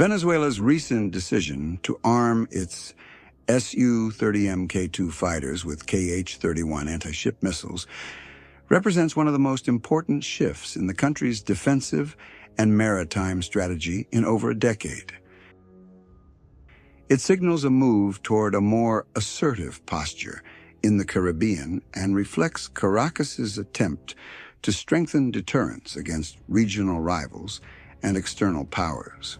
Venezuela's recent decision to arm its Su-30 Mk2 fighters with Kh-31 anti-ship missiles represents one of the most important shifts in the country's defensive and maritime strategy in over a decade. It signals a move toward a more assertive posture in the Caribbean and reflects Caracas's attempt to strengthen deterrence against regional rivals and external powers.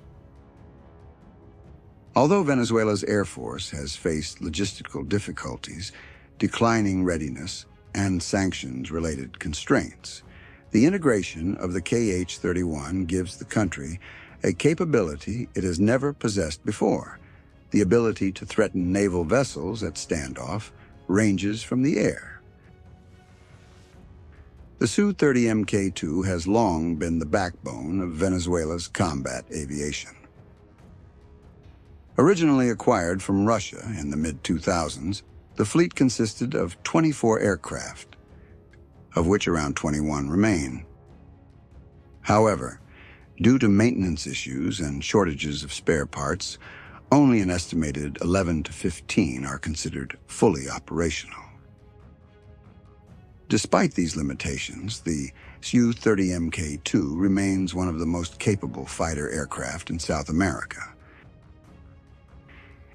Although Venezuela's Air Force has faced logistical difficulties, declining readiness, and sanctions-related constraints, the integration of the Kh-31 gives the country a capability it has never possessed before: the ability to threaten naval vessels at standoff ranges from the air. The Su-30 Mk2 has long been the backbone of Venezuela's combat aviation. Originally acquired from Russia in the mid-2000s, the fleet consisted of 24 aircraft, of which around 21 remain. However, due to maintenance issues and shortages of spare parts, only an estimated 11 to 15 are considered fully operational. Despite these limitations, the Su-30 Mk2 remains one of the most capable fighter aircraft in South America.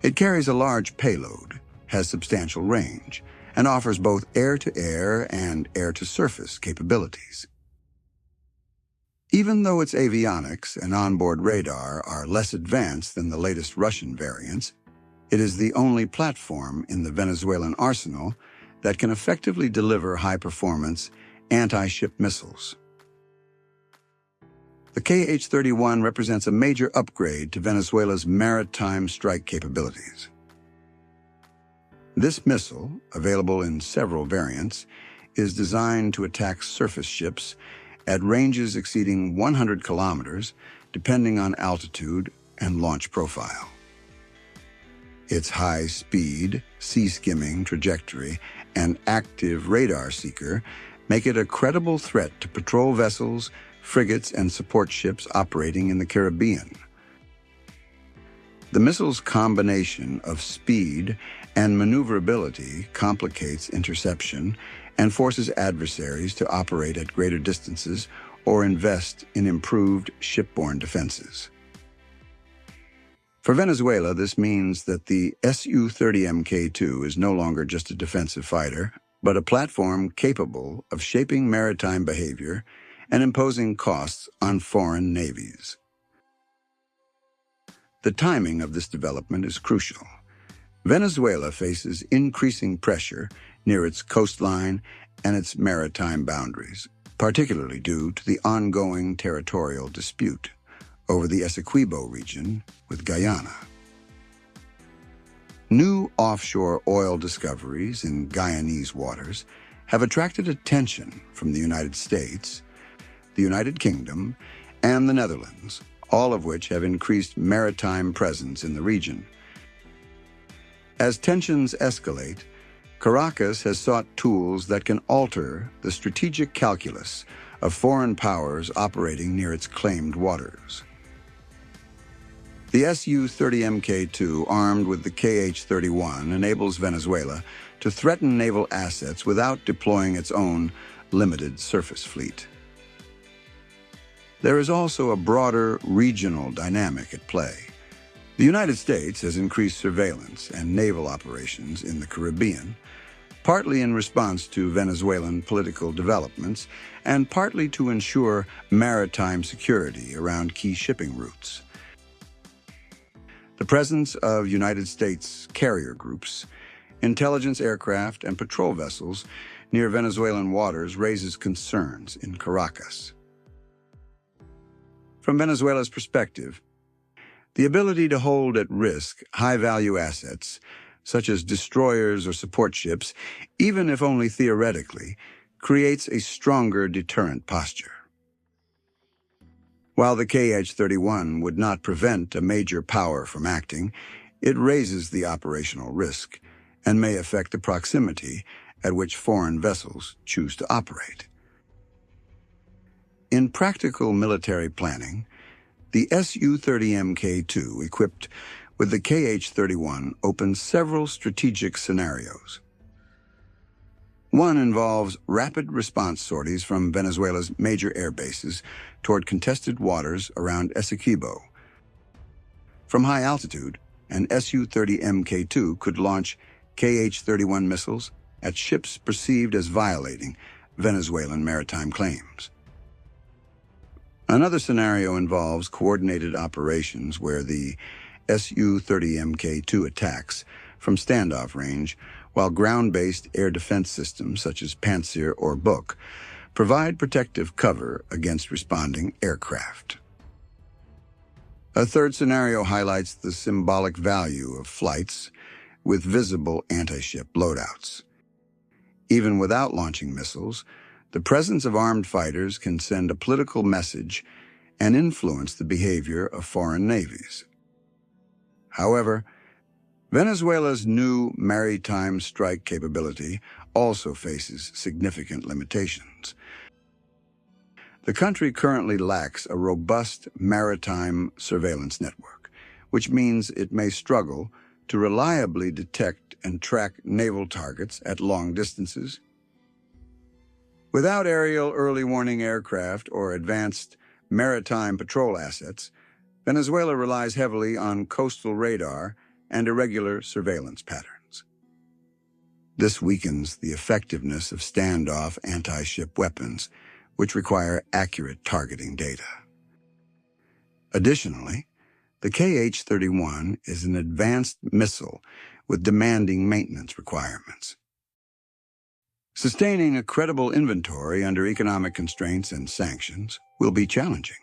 It carries a large payload, has substantial range, and offers both air-to-air and air-to-surface capabilities. Even though its avionics and onboard radar are less advanced than the latest Russian variants, it is the only platform in the Venezuelan arsenal that can effectively deliver high-performance anti-ship missiles. The Kh-31 represents a major upgrade to Venezuela's maritime strike capabilities. This missile, available in several variants, is designed to attack surface ships at ranges exceeding 100 kilometers, depending on altitude and launch profile. Its high speed, sea-skimming trajectory, and active radar seeker make it a credible threat to patrol vessels, frigates, and support ships operating in the Caribbean. The missile's combination of speed and maneuverability complicates interception and forces adversaries to operate at greater distances or invest in improved shipborne defenses. For Venezuela, this means that the Su-30 Mk2 is no longer just a defensive fighter, but a platform capable of shaping maritime behavior and imposing costs on foreign navies. The timing of this development is crucial. Venezuela faces increasing pressure near its coastline and its maritime boundaries, particularly due to the ongoing territorial dispute over the Essequibo region with Guyana. New offshore oil discoveries in Guyanese waters have attracted attention from the United States, the United Kingdom, and the Netherlands, all of which have increased maritime presence in the region. As tensions escalate, Caracas has sought tools that can alter the strategic calculus of foreign powers operating near its claimed waters. The Su-30 Mk2, armed with the Kh-31, enables Venezuela to threaten naval assets without deploying its own limited surface fleet. There is also a broader regional dynamic at play. The United States has increased surveillance and naval operations in the Caribbean, partly in response to Venezuelan political developments and partly to ensure maritime security around key shipping routes. The presence of United States carrier groups, intelligence aircraft, and patrol vessels near Venezuelan waters raises concerns in Caracas. From Venezuela's perspective, the ability to hold at risk high-value assets, such as destroyers or support ships, even if only theoretically, creates a stronger deterrent posture. While the Kh-31 would not prevent a major power from acting, it raises the operational risk and may affect the proximity at which foreign vessels choose to operate. In practical military planning, The Su-30 equipped with the KH-31 opens several strategic scenarios. One involves rapid response sorties from Venezuela's major air bases toward contested waters around Essequibo. From high altitude, an Su-30 Mk2 could launch KH-31 missiles at ships perceived as violating Venezuelan maritime claims. Another scenario involves coordinated operations where the Su-30 Mk2 attacks from standoff range, while ground-based air defense systems such as Pantsir or Buk provide protective cover against responding aircraft. A third scenario highlights the symbolic value of flights with visible anti-ship loadouts. Even without launching missiles, the presence of armed fighters can send a political message and influence the behavior of foreign navies. However, Venezuela's new maritime strike capability also faces significant limitations. The country currently lacks a robust maritime surveillance network, which means it may struggle to reliably detect and track naval targets at long distances. Without aerial early warning aircraft or advanced maritime patrol assets, Venezuela relies heavily on coastal radar and irregular surveillance patterns. This weakens the effectiveness of standoff anti-ship weapons, which require accurate targeting data. Additionally, the KH-31 is an advanced missile with demanding maintenance requirements. Sustaining a credible inventory under economic constraints and sanctions will be challenging.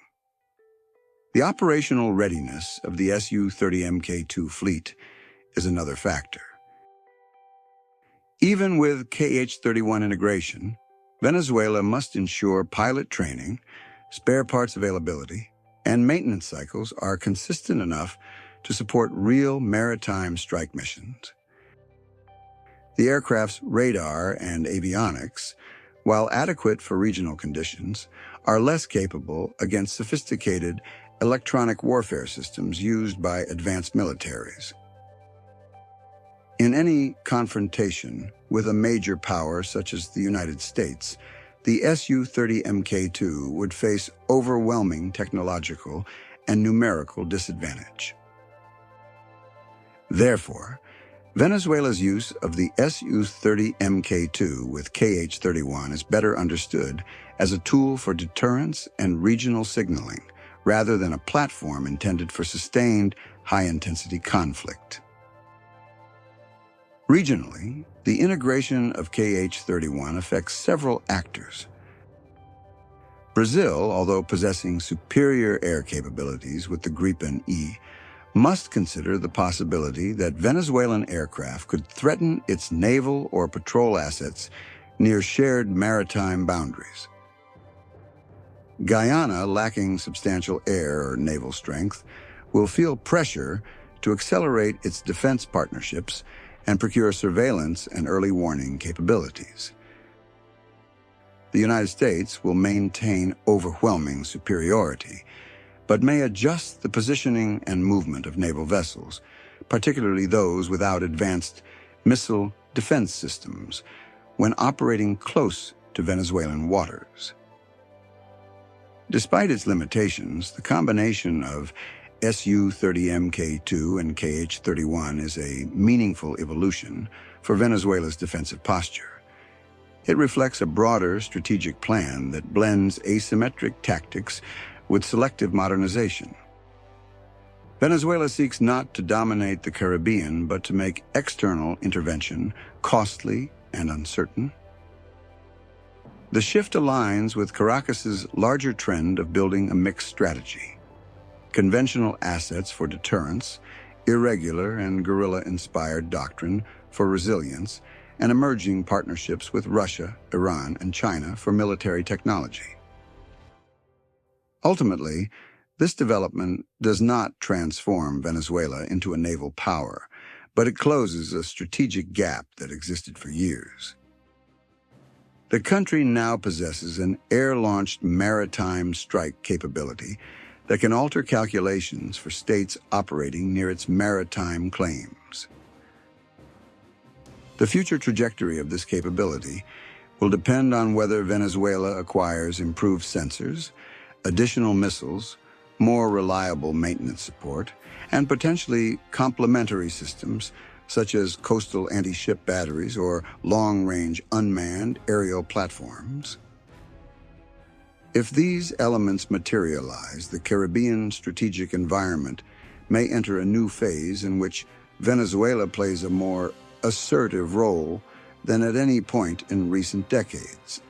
The operational readiness of the Su-30 Mk2 fleet is another factor. Even with KH-31 integration, Venezuela must ensure pilot training, spare parts availability, and maintenance cycles are consistent enough to support real maritime strike missions. The aircraft's radar and avionics, while adequate for regional conditions, are less capable against sophisticated electronic warfare systems used by advanced militaries. In any confrontation with a major power such as the United States, the Su-30 Mk2 would face overwhelming technological and numerical disadvantage. Therefore, Venezuela's use of the Su-30 Mk2 with KH-31 is better understood as a tool for deterrence and regional signaling, rather than a platform intended for sustained, high-intensity conflict. Regionally, the integration of KH-31 affects several actors. Brazil, although possessing superior air capabilities with the Gripen E, must consider the possibility that Venezuelan aircraft could threaten its naval or patrol assets near shared maritime boundaries. Guyana, lacking substantial air or naval strength, will feel pressure to accelerate its defense partnerships and procure surveillance and early warning capabilities. The United States will maintain overwhelming superiority, but may adjust the positioning and movement of naval vessels, particularly those without advanced missile defense systems, when operating close to Venezuelan waters. Despite its limitations, the combination of Su-30 Mk2 and KH-31 is a meaningful evolution for Venezuela's defensive posture. It reflects a broader strategic plan that blends asymmetric tactics with selective modernization. Venezuela seeks not to dominate the Caribbean, but to make external intervention costly and uncertain. The shift aligns with Caracas's larger trend of building a mixed strategy: conventional assets for deterrence, irregular and guerrilla-inspired doctrine for resilience, and emerging partnerships with Russia, Iran, and China for military technology. Ultimately, this development does not transform Venezuela into a naval power, but it closes a strategic gap that existed for years. The country now possesses an air-launched maritime strike capability that can alter calculations for states operating near its maritime claims. The future trajectory of this capability will depend on whether Venezuela acquires improved sensors, additional missiles, more reliable maintenance support, and potentially complementary systems such as coastal anti-ship batteries or long-range unmanned aerial platforms. If these elements materialize, the Caribbean strategic environment may enter a new phase in which Venezuela plays a more assertive role than at any point in recent decades.